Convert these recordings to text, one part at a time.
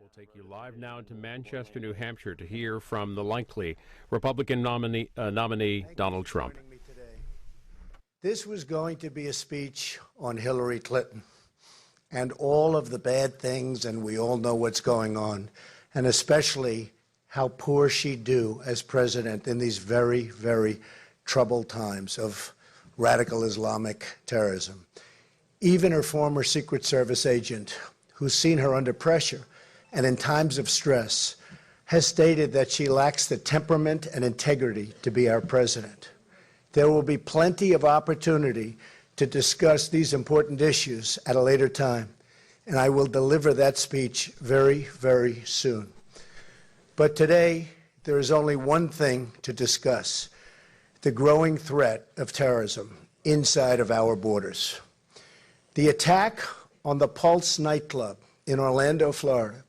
We'll take you live now to Manchester, New Hampshire to hear from the likely Republican nominee Donald Trump. This was going to be a speech on Hillary Clinton and all of the bad things, and we all know what's going on, and especially how poor she'd do as president in these very, very troubled times of radical Islamic terrorism. Even her former Secret Service agent, who's seen her under pressure and in times of stress, has stated that she lacks the temperament and integrity to be our president. There will be plenty of opportunity to discuss these important issues at a later time, and I will deliver that speech very, very soon. But today, there is only one thing to discuss: the growing threat of terrorism inside of our borders. The attack on the Pulse nightclub in Orlando, Florida,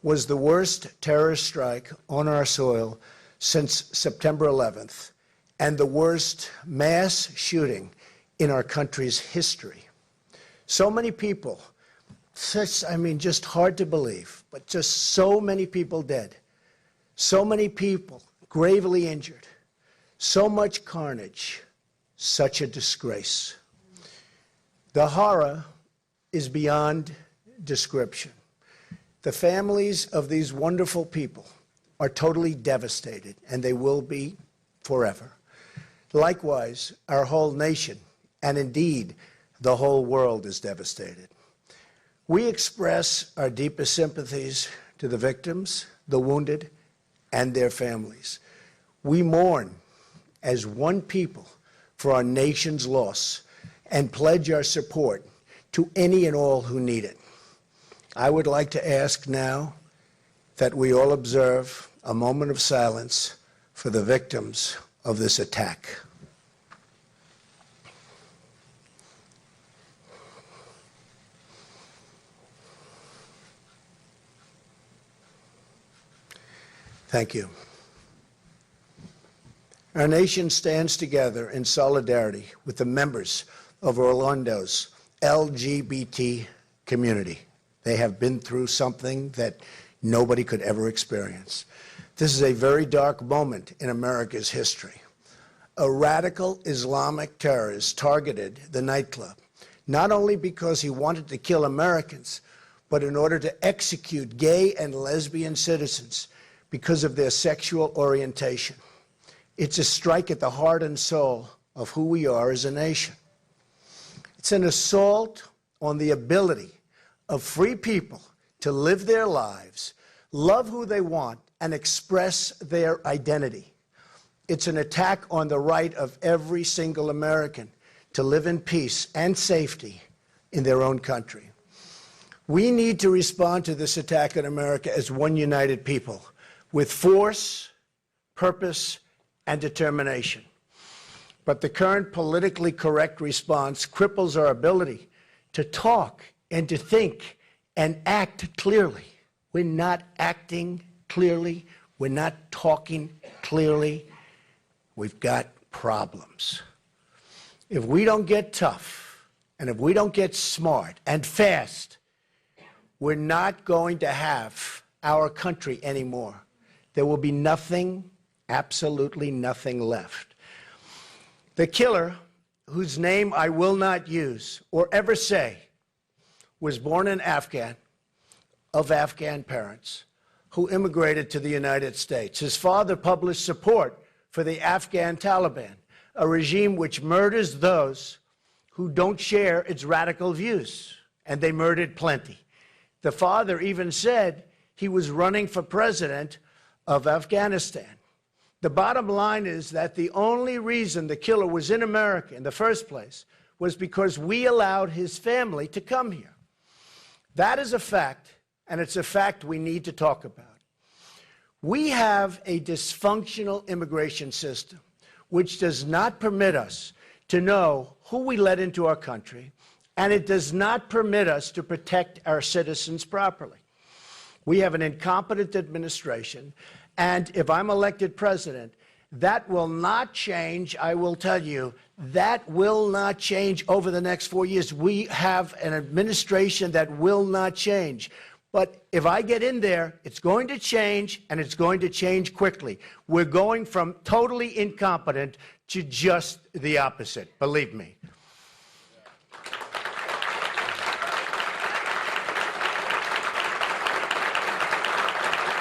was the worst terrorist strike on our soil since September 11th, and the worst mass shooting in our country's history. So many people, just hard to believe, but just so many people dead, so many people gravely injured, so much carnage, such a disgrace. The horror is beyond description. The families of these wonderful people are totally devastated, and they will be forever. Likewise, our whole nation, and indeed the whole world, is devastated. We express our deepest sympathies to the victims, the wounded, and their families. We mourn as one people for our nation's loss and pledge our support to any and all who need it. I would like to ask now that we all observe a moment of silence for the victims of this attack. Thank you. Our nation stands together in solidarity with the members of Orlando's LGBT community. They have been through something that nobody could ever experience. This is a very dark moment in America's history. A radical Islamic terrorist targeted the nightclub, not only because he wanted to kill Americans, but in order to execute gay and lesbian citizens because of their sexual orientation. It's a strike at the heart and soul of who we are as a nation. It's an assault on the ability of free people to live their lives, love who they want, and express their identity. It's an attack on the right of every single American to live in peace and safety in their own country. We need to respond to this attack on America as one united people, with force, purpose, and determination. But the current politically correct response cripples our ability to talk and to think and act clearly. We're not acting clearly. We're not talking clearly. We've got problems. If we don't get tough, and if we don't get smart and fast, we're not going to have our country anymore. There will be nothing, absolutely nothing left. The killer, whose name I will not use or ever say, was born an Afghan, of Afghan parents, who immigrated to the United States. His father published support for the Afghan Taliban, a regime which murders those who don't share its radical views, and they murdered plenty. The father even said he was running for president of Afghanistan. The bottom line is that the only reason the killer was in America in the first place was because we allowed his family to come here. That is a fact, and it's a fact we need to talk about. We have a dysfunctional immigration system which does not permit us to know who we let into our country, and it does not permit us to protect our citizens properly. We have an incompetent administration, and if I'm elected president, that will not change. I will tell you, that will not change over the next 4 years. We have an administration that will not change. But if I get in there, it's going to change, and it's going to change quickly. We're going from totally incompetent to just the opposite, believe me.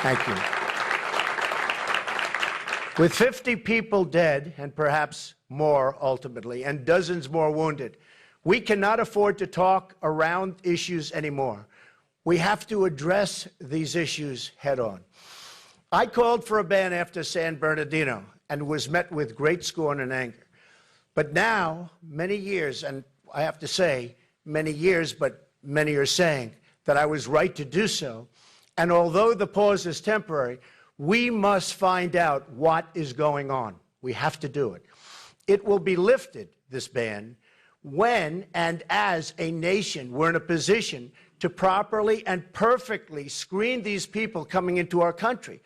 Thank you. With 50 people dead, and perhaps more ultimately, and dozens more wounded, we cannot afford to talk around issues anymore. We have to address these issues head on. I called for a ban after San Bernardino and was met with great scorn and anger. But now, many years, and I have to say, many years, but many are saying that I was right to do so. And although the pause is temporary, we must find out what is going on. We have to do it. It will be lifted, this ban, when and as a nation we're in a position to properly and perfectly screen these people coming into our country.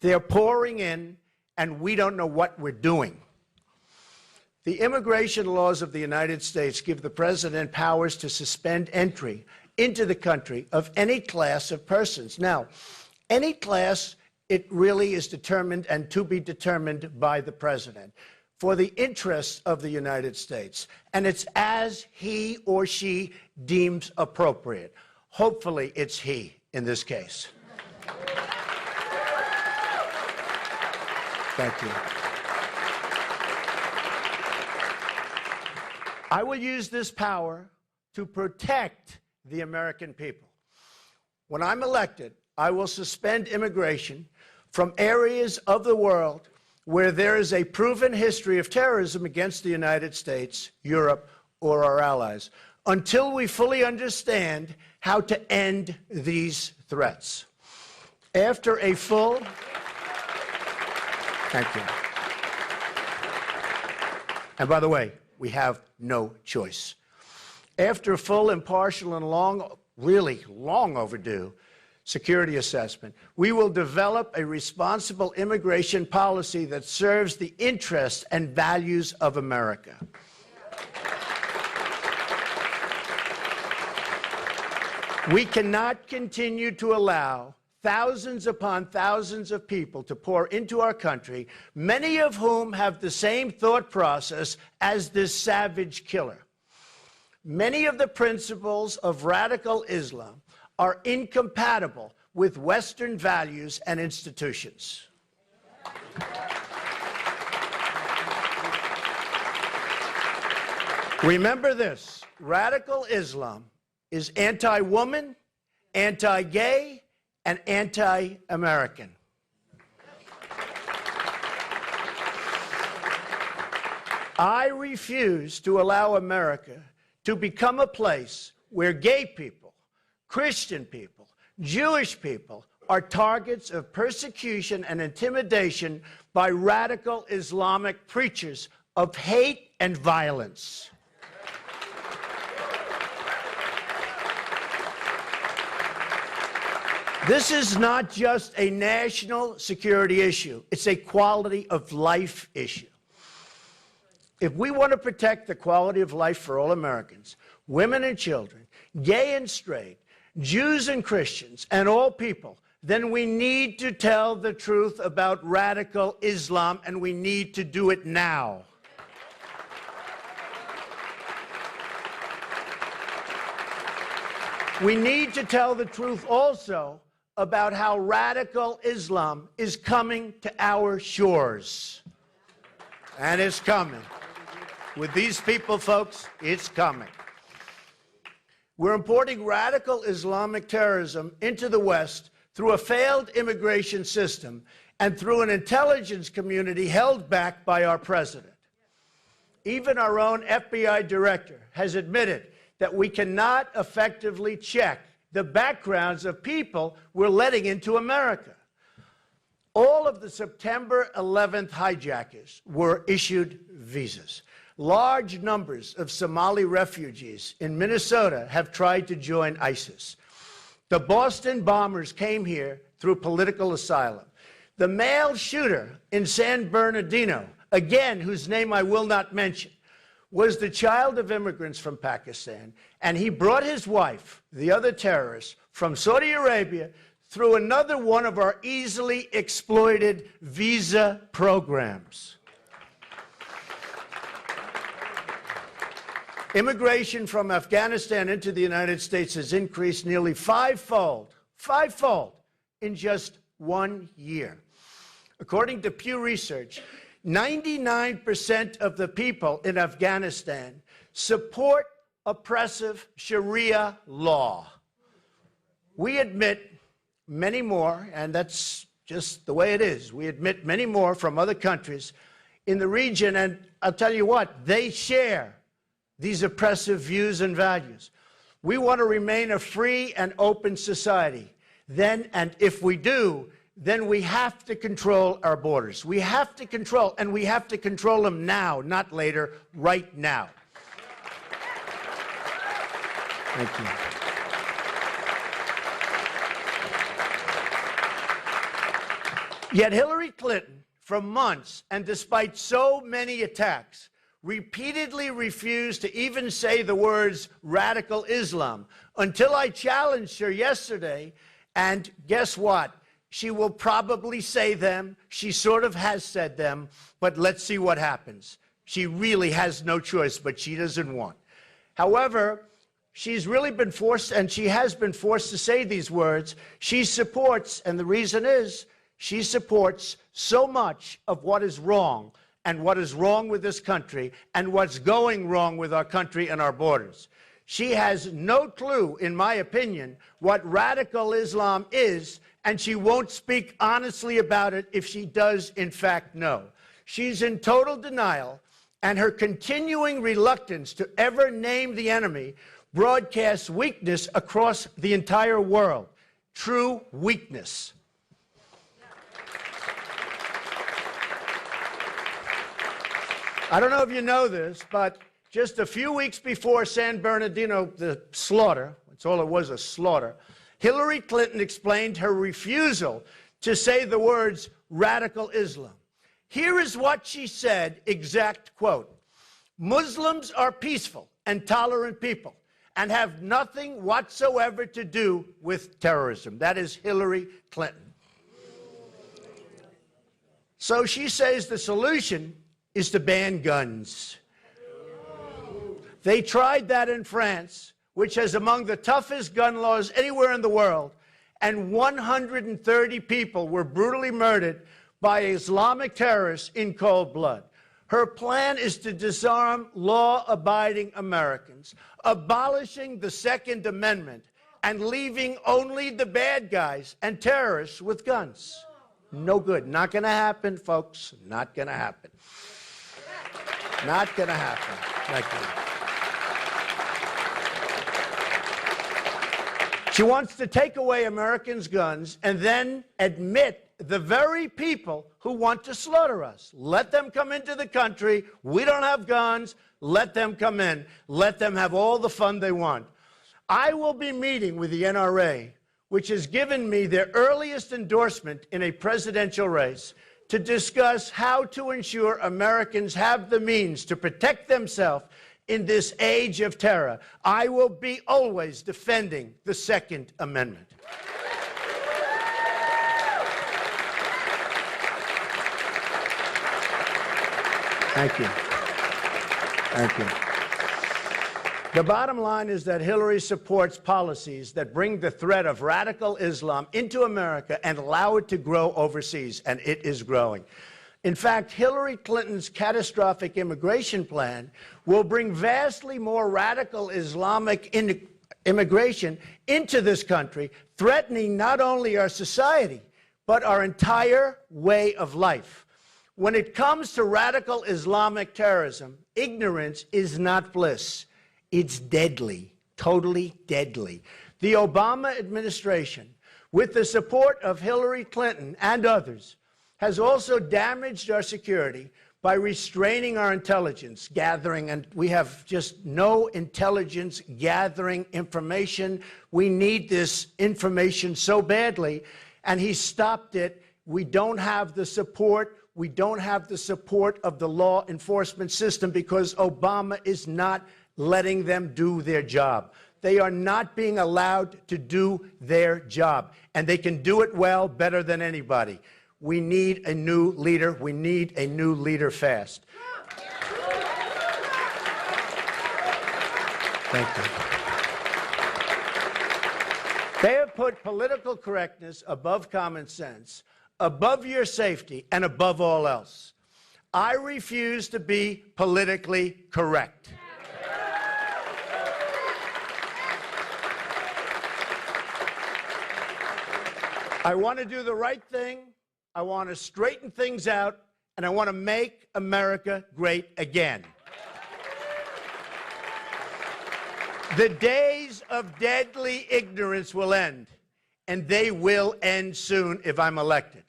They're pouring in, and we don't know what we're doing. The immigration laws of the United States give the president powers to suspend entry into the country of any class of persons. Now, any class, it really is determined and to be determined by the president for the interests of the United States. And it's as he or she deems appropriate. Hopefully, it's he in this case. Thank you. I will use this power to protect the American people. When I'm elected, I will suspend immigration from areas of the world where there is a proven history of terrorism against the United States, Europe, or our allies, until we fully understand how to end these threats. After a full... Thank you. And by the way, we have no choice. After a full, impartial, and long, really long overdue security assessment, we will develop a responsible immigration policy that serves the interests and values of America. We cannot continue to allow thousands upon thousands of people to pour into our country, many of whom have the same thought process as this savage killer. Many of the principles of radical Islam are incompatible with Western values and institutions. Remember this: radical Islam is anti-woman, anti-gay, and anti-American. I refuse to allow America to become a place where gay people, Christian people, Jewish people are targets of persecution and intimidation by radical Islamic preachers of hate and violence. This is not just a national security issue. It's a quality of life issue. If we want to protect the quality of life for all Americans, women and children, gay and straight, Jews and Christians, and all people, then we need to tell the truth about radical Islam, and we need to do it now. We need to tell the truth also about how radical Islam is coming to our shores. And it's coming. With these people, folks, it's coming. We're importing radical Islamic terrorism into the West through a failed immigration system and through an intelligence community held back by our president. Even our own FBI director has admitted that we cannot effectively check the backgrounds of people we're letting into America. All of the September 11th hijackers were issued visas. Large numbers of Somali refugees in Minnesota have tried to join ISIS. The Boston bombers came here through political asylum. The male shooter in San Bernardino, again, whose name I will not mention, was the child of immigrants from Pakistan, and he brought his wife, the other terrorist, from Saudi Arabia through another one of our easily exploited visa programs. Immigration from Afghanistan into the United States has increased nearly fivefold in just 1 year. According to Pew Research, 99% of the people in Afghanistan support oppressive Sharia law. We admit many more, and that's just the way it is. We admit many more from other countries in the region, and I'll tell you what, they share these oppressive views and values. We want to remain a free and open society. Then, and if we do, then we have to control our borders. We have to control, and we have to control them now, not later, right now. Thank you. Yet Hillary Clinton, for months, and despite so many attacks, repeatedly refused to even say the words radical Islam until I challenged her yesterday, and guess what? She will probably say them. She sort of has said them, but let's see what happens. She really has no choice, but she doesn't want. However, she's really been forced, and she has been forced to say these words. She supports, and the reason is, she supports so much of what is wrong, and what is wrong with this country, and what's going wrong with our country and our borders. She has no clue, in my opinion, what radical Islam is, and she won't speak honestly about it if she does, in fact, know. She's in total denial, and her continuing reluctance to ever name the enemy broadcasts weakness across the entire world. True weakness. I don't know if you know this, but just a few weeks before San Bernardino, the slaughter, that's all it was, a slaughter, Hillary Clinton explained her refusal to say the words radical Islam. Here is what she said, exact quote: Muslims are peaceful and tolerant people and have nothing whatsoever to do with terrorism. That is Hillary Clinton. So she says the solution is to ban guns. They tried that in France, which has among the toughest gun laws anywhere in the world, and 130 people were brutally murdered by Islamic terrorists in cold blood. Her plan is to disarm law-abiding Americans, abolishing the Second Amendment, and leaving only the bad guys and terrorists with guns. No good. Not going to happen, folks. Not going to happen. Not going to happen. Thank you. She wants to take away Americans' guns and then admit the very people who want to slaughter us. Let them come into the country. We don't have guns. Let them come in. Let them have all the fun they want. I will be meeting with the NRA, which has given me their earliest endorsement in a presidential race, to discuss how to ensure Americans have the means to protect themselves in this age of terror. I will be always defending the Second Amendment. Thank you. Thank you. The bottom line is that Hillary supports policies that bring the threat of radical Islam into America and allow it to grow overseas, and it is growing. In fact, Hillary Clinton's catastrophic immigration plan will bring vastly more radical Islamic immigration into this country, threatening not only our society, but our entire way of life. When it comes to radical Islamic terrorism, ignorance is not bliss. It's deadly, totally deadly. The Obama administration, with the support of Hillary Clinton and others, has also damaged our security by restraining our intelligence gathering, and we have just no intelligence gathering information. We need this information so badly, and he stopped it. We don't have the support. We don't have the support of the law enforcement system because Obama is not letting them do their job. They are not being allowed to do their job, and they can do it well, better than anybody. We need a new leader. We need a new leader fast. Thank you. They have put political correctness above common sense, above your safety, and above all else. I refuse to be politically correct. I want to do the right thing, I want to straighten things out, and I want to make America great again. The days of deadly ignorance will end, and they will end soon if I'm elected.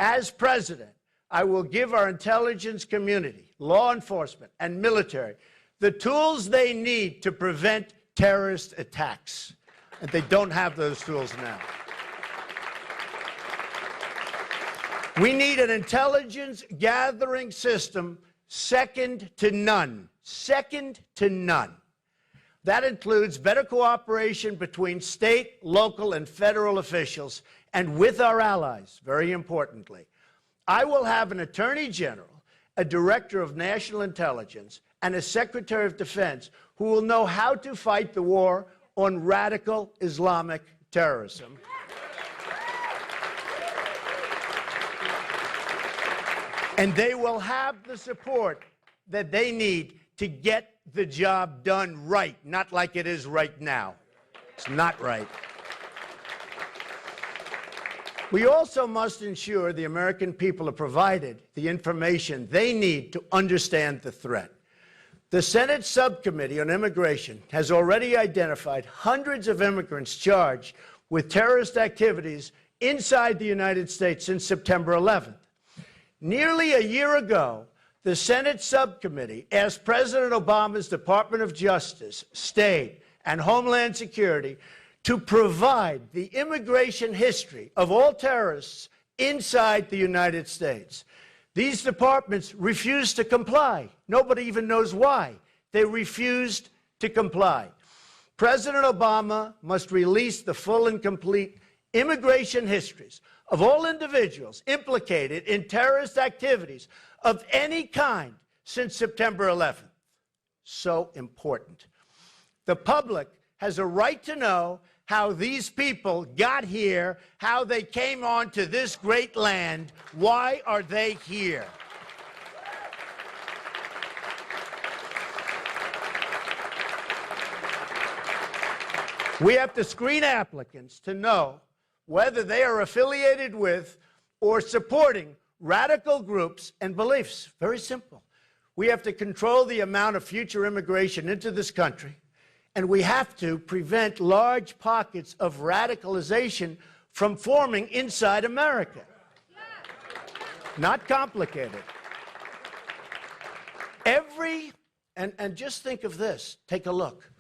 As president, I will give our intelligence community, law enforcement, and military the tools they need to prevent terrorist attacks. And they don't have those tools now. We need an intelligence gathering system second to none. Second to none. That includes better cooperation between state, local, and federal officials and with our allies, very importantly. I will have an attorney general, a director of national intelligence, and a secretary of defense who will know how to fight the war on radical Islamic terrorism. And they will have the support that they need to get the job done right, not like it is right now. It's not right. We also must ensure the American people are provided the information they need to understand the threat. The Senate Subcommittee on Immigration has already identified hundreds of immigrants charged with terrorist activities inside the United States since September 11th. Nearly a year ago, the Senate Subcommittee asked President Obama's Department of Justice, State, and Homeland Security to provide the immigration history of all terrorists inside the United States. These departments refused to comply. Nobody even knows why. They refused to comply. President Obama must release the full and complete immigration histories of all individuals implicated in terrorist activities of any kind since September 11th. So important. The public has a right to know how these people got here, how they came onto this great land. Why are they here? We have to screen applicants to know whether they are affiliated with or supporting radical groups and beliefs. Very simple. We have to control the amount of future immigration into this country, and we have to prevent large pockets of radicalization from forming inside America. Not complicated. And just think of this, take a look.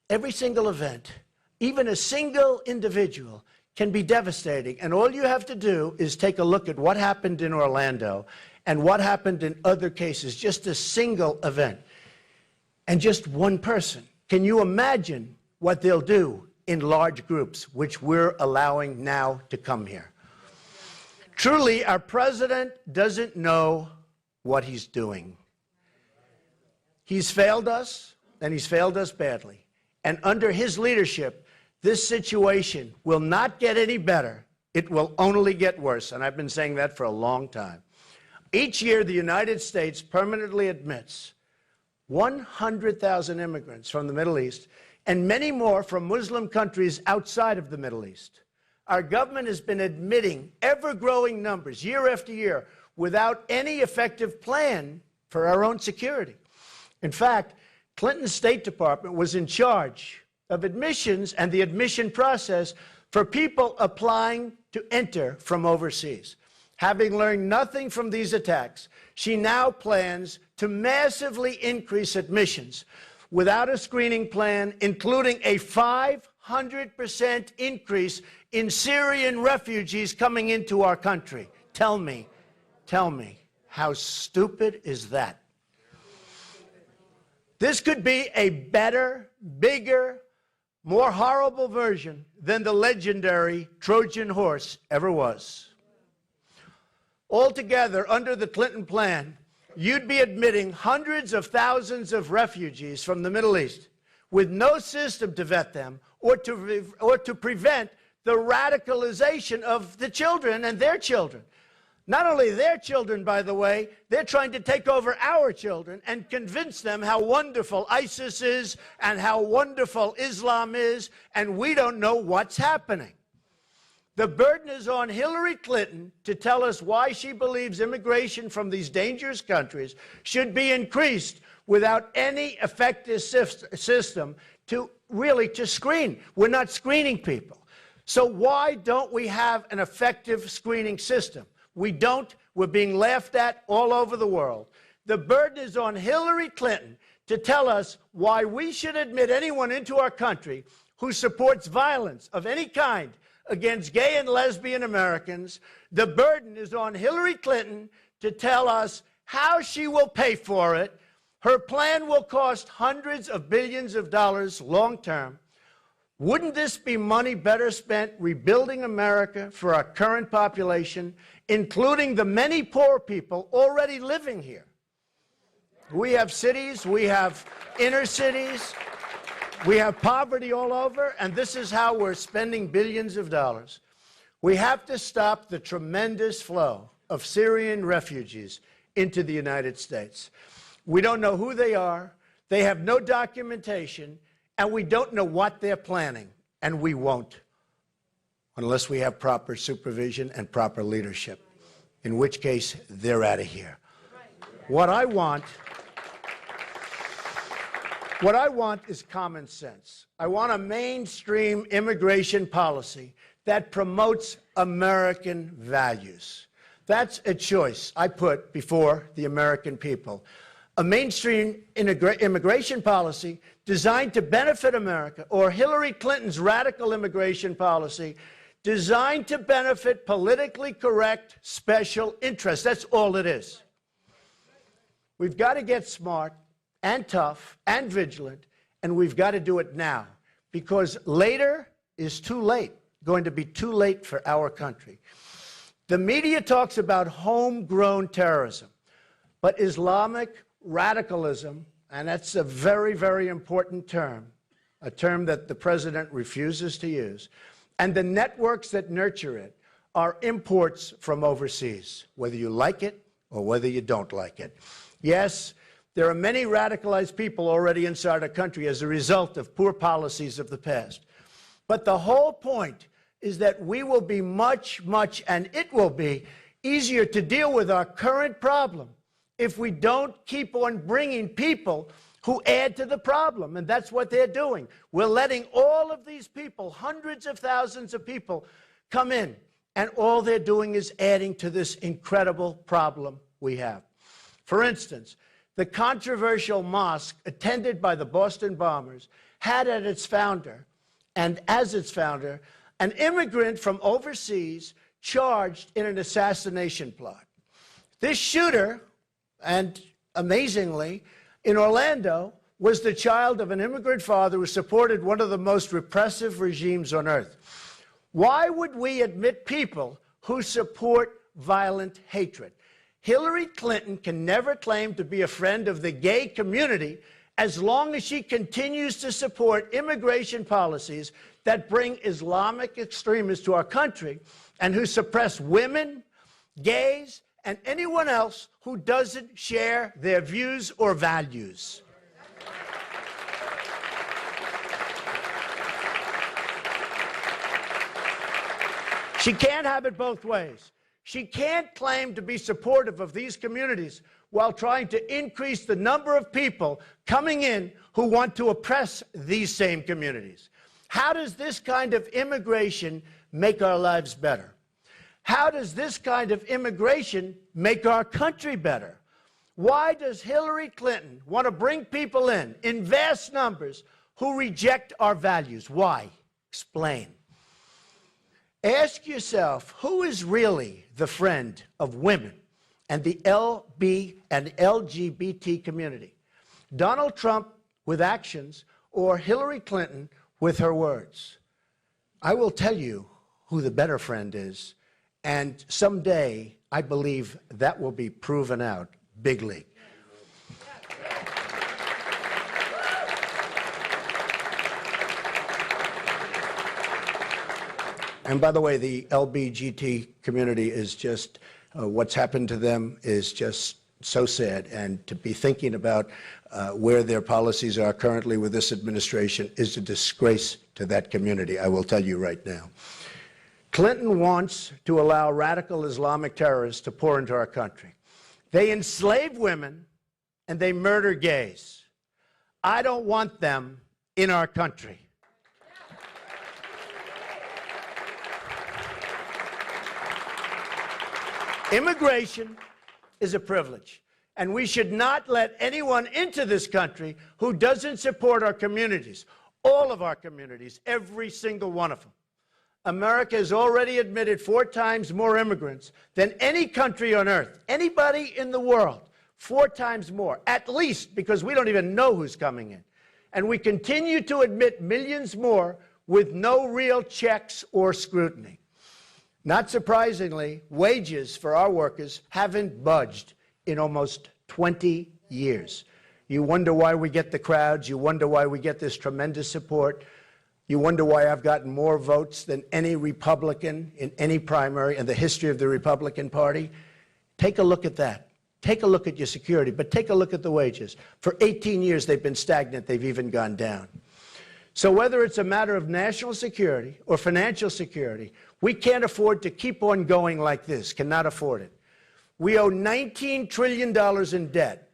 Every single event, even a single individual, can be devastating. And all you have to do is take a look at what happened in Orlando and what happened in other cases, just a single event, and just one person. Can you imagine what they'll do in large groups, which we're allowing now to come here? Truly, our president doesn't know what he's doing. He's failed us, and he's failed us badly. And under his leadership, this situation will not get any better. It will only get worse, and I've been saying that for a long time. Each year, the United States permanently admits 100,000 immigrants from the Middle East and many more from Muslim countries outside of the Middle East. Our government has been admitting ever-growing numbers year after year without any effective plan for our own security. In fact, Clinton's State Department was in charge of admissions and the admission process for people applying to enter from overseas. Having learned nothing from these attacks, she now plans to massively increase admissions without a screening plan, including a 500% increase in Syrian refugees coming into our country. Tell me, Tell me, how stupid is that? This could be a better, bigger, more horrible version than the legendary Trojan horse ever was. Altogether, under the Clinton plan, you'd be admitting hundreds of thousands of refugees from the Middle East with no system to vet them or to prevent the radicalization of the children and their children. Not only their children, by the way, they're trying to take over our children and convince them how wonderful ISIS is and how wonderful Islam is, and we don't know what's happening. The burden is on Hillary Clinton to tell us why she believes immigration from these dangerous countries should be increased without any effective system to screen. We're not screening people. So why don't we have an effective screening system? We don't. We're being laughed at all over the world. The burden is on Hillary Clinton to tell us why we should admit anyone into our country who supports violence of any kind against gay and lesbian Americans. The burden is on Hillary Clinton to tell us how she will pay for it. Her plan will cost hundreds of billions of dollars long term. Wouldn't this be money better spent rebuilding America for our current population, including the many poor people already living here? We have cities, we have inner cities, we have poverty all over, and this is how we're spending billions of dollars. We have to stop the tremendous flow of Syrian refugees into the United States. We don't know who they are, they have no documentation, and we don't know what they're planning, and we won't unless we have proper supervision and proper leadership, in which case they're out of here. What I want is common sense. I want a mainstream immigration policy that promotes American values. That's a choice I put before the American people. A mainstream immigration policy designed to benefit America, or Hillary Clinton's radical immigration policy designed to benefit politically correct special interests. That's all it is. We've got to get smart and tough and vigilant, and we've got to do it now, because later is too late, going to be too late for our country. The media talks about homegrown terrorism, but Islamic radicalism, and that's a very, very important term, a term that the president refuses to use, and the networks that nurture it are imports from overseas, whether you like it or whether you don't like it. Yes, there are many radicalized people already inside our country as a result of poor policies of the past. But the whole point is that we will be much, and it will be easier to deal with our current problem if we don't keep on bringing people who add to the problem. And that's what they're doing. We're letting all of these people, hundreds of thousands of people, come in. And all they're doing is adding to this incredible problem we have. For instance, the controversial mosque attended by the Boston bombers had at its founder, and as its founder, an immigrant from overseas charged in an assassination plot. This shooter, and amazingly, in Orlando, was the child of an immigrant father who supported one of the most repressive regimes on earth. Why would we admit people who support violent hatred? Hillary Clinton can never claim to be a friend of the gay community as long as she continues to support immigration policies that bring Islamic extremists to our country and who suppress women, gays, and anyone else who doesn't share their views or values. She can't have it both ways. She can't claim to be supportive of these communities while trying to increase the number of people coming in who want to oppress these same communities. How does this kind of immigration make our lives better? How does this kind of immigration make our country better? Why does Hillary Clinton want to bring people in vast numbers who reject our values? Why? Explain. Ask yourself, who is really the friend of women and the LB and LGBT community. Donald Trump with actions or Hillary Clinton with her words. I will tell you who the better friend is, and someday I believe that will be proven out big league. And by the way, the LGBT community is just, what's happened to them is just so sad. And to be thinking about where their policies are currently with this administration is a disgrace to that community, I will tell you right now. Clinton wants to allow radical Islamic terrorists to pour into our country. They enslave women and they murder gays. I don't want them in our country. Immigration is a privilege, and we should not let anyone into this country who doesn't support our communities, all of our communities, every single one of them. America has already admitted 4 times more immigrants than any country on earth, anybody in the world, 4 times more, at least, because we don't even know who's coming in. And we continue to admit millions more with no real checks or scrutiny. Not surprisingly, wages for our workers haven't budged in almost 20 years. You wonder why we get the crowds. You wonder why we get this tremendous support. You wonder why I've gotten more votes than any Republican in any primary in the history of the Republican Party. Take a look at that. Take a look at your security, but take a look at the wages. For 18 years, they've been stagnant. They've even gone down. So whether it's a matter of national security or financial security, we can't afford to keep on going like this, cannot afford it. We owe $19 trillion in debt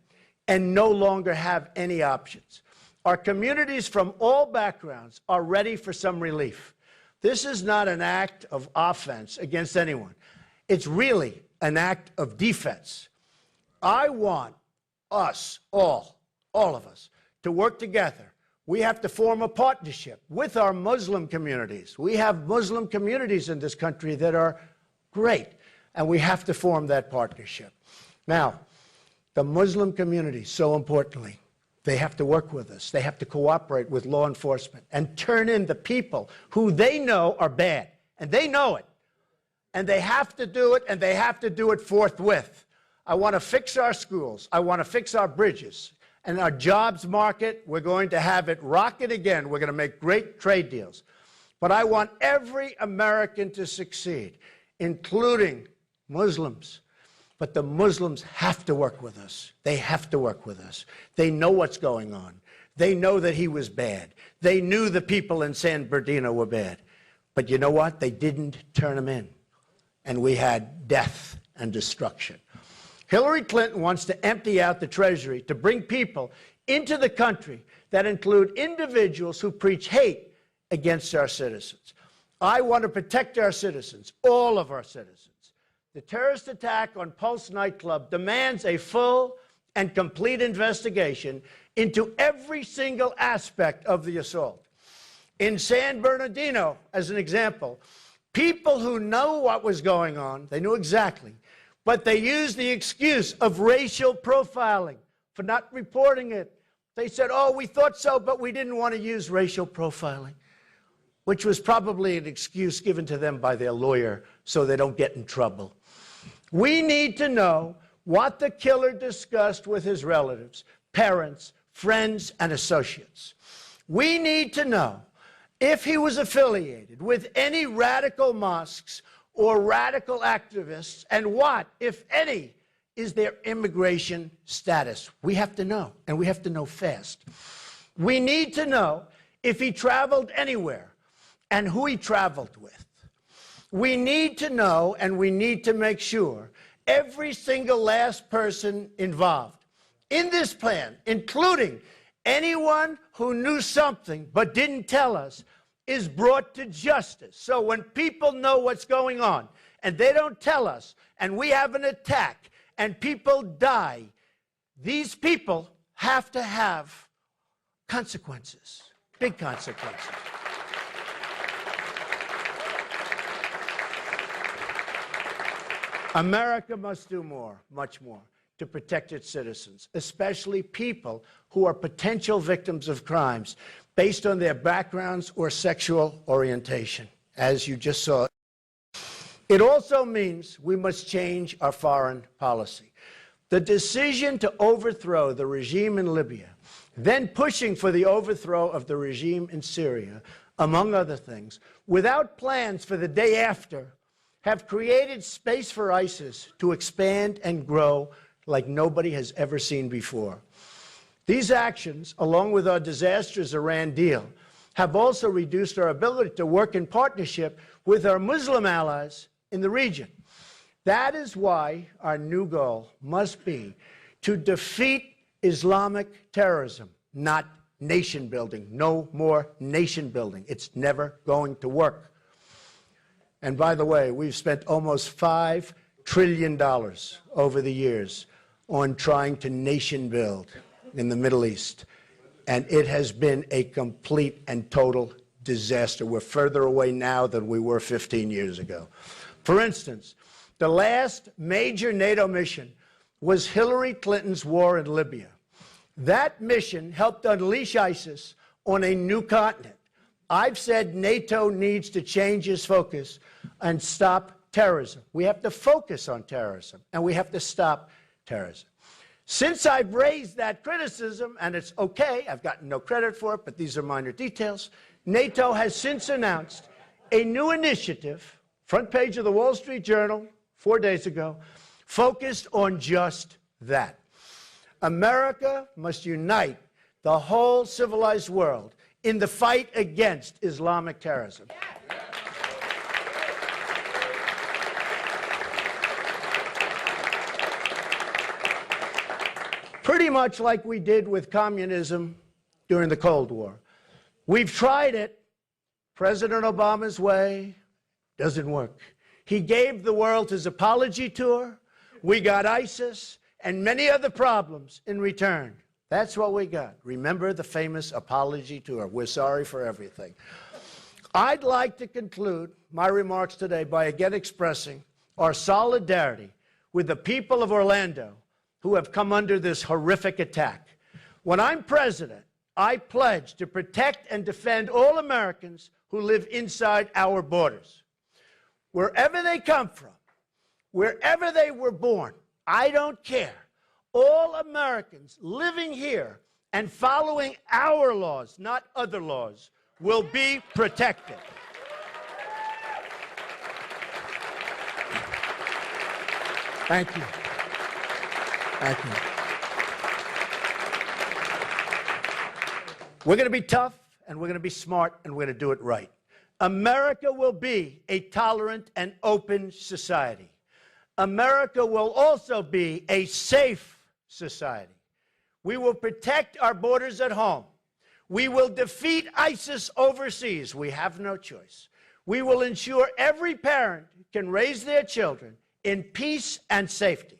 and no longer have any options. Our communities from all backgrounds are ready for some relief. This is not an act of offense against anyone. It's really an act of defense. I want us, all of us, to work together. We have to form a partnership with our Muslim communities. We have Muslim communities in this country that are great, and we have to form that partnership. Now, the Muslim community, so importantly, they have to work with us. They have to cooperate with law enforcement and turn in the people who they know are bad, and they know it. And they have to do it, and they have to do it forthwith. I want to fix our schools. I want to fix our bridges. And our jobs market, we're going to have it rocket again. We're going to make great trade deals. But I want every American to succeed, including Muslims. But the Muslims have to work with us. They have to work with us. They know what's going on. They know that he was bad. They knew the people in San Bernardino were bad. But you know what? They didn't turn them in. And we had death and destruction. Hillary Clinton wants to empty out the Treasury to bring people into the country that include individuals who preach hate against our citizens. I want to protect our citizens, all of our citizens. The terrorist attack on Pulse nightclub demands a full and complete investigation into every single aspect of the assault. In San Bernardino, as an example, people who know what was going on, they knew exactly, but they used the excuse of racial profiling for not reporting it. They said, oh, we thought so, but we didn't want to use racial profiling, which was probably an excuse given to them by their lawyer so they don't get in trouble. We need to know what the killer discussed with his relatives, parents, friends, and associates. We need to know if he was affiliated with any radical mosques or radical activists, and what, if any, is their immigration status. We have to know, and we have to know fast. We need to know if he traveled anywhere and who he traveled with. We need to know, and we need to make sure, every single last person involved in this plan, including anyone who knew something but didn't tell us, is brought to justice. So when people know what's going on and they don't tell us, and we have an attack and people die, these people have to have consequences, big consequences. America must do more, much more, to protect its citizens, especially people who are potential victims of crimes based on their backgrounds or sexual orientation, as you just saw. It also means we must change our foreign policy. The decision to overthrow the regime in Libya, then pushing for the overthrow of the regime in Syria, among other things, without plans for the day after, have created space for ISIS to expand and grow like nobody has ever seen before. These actions, along with our disastrous Iran deal, have also reduced our ability to work in partnership with our Muslim allies in the region. That is why our new goal must be to defeat Islamic terrorism, not nation building. No more nation building. It's never going to work. And by the way, we've spent almost $5 trillion over the years on trying to nation build in the Middle East. And it has been a complete and total disaster. We're further away now than we were 15 years ago. For instance, the last major NATO mission was Hillary Clinton's war in Libya. That mission helped unleash ISIS on a new continent. I've said NATO needs to change its focus and stop terrorism. We have to focus on terrorism, and we have to stop terrorism. Since I've raised that criticism, and it's okay, I've gotten no credit for it, but these are minor details, NATO has since announced a new initiative, front page of the Wall Street Journal 4 days ago, focused on just that. America must unite the whole civilized world in the fight against Islamic terrorism. Pretty much like we did with communism during the Cold War. We've tried it. President Obama's way doesn't work. He gave the world his apology tour. We got ISIS and many other problems in return. That's what we got. Remember the famous apology tour. We're sorry for everything. I'd like to conclude my remarks today by again expressing our solidarity with the people of Orlando who have come under this horrific attack. When I'm president, I pledge to protect and defend all Americans who live inside our borders. Wherever they come from, wherever they were born, I don't care. All Americans living here and following our laws, not other laws, will be protected. Thank you. Thank you. We're going to be tough, and we're going to be smart, and we're going to do it right. America will be a tolerant and open society. America will also be a safe society. We will protect our borders at home. We will defeat ISIS overseas. We have no choice. We will ensure every parent can raise their children in peace and safety.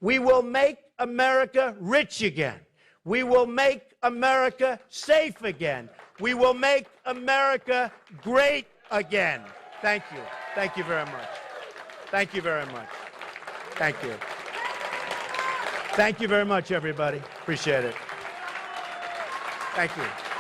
We will make America rich again. We will make America safe again. We will make America great again. Thank you. Thank you very much. Thank you very much. Thank you. Thank you very much, everybody. Appreciate it. Thank you.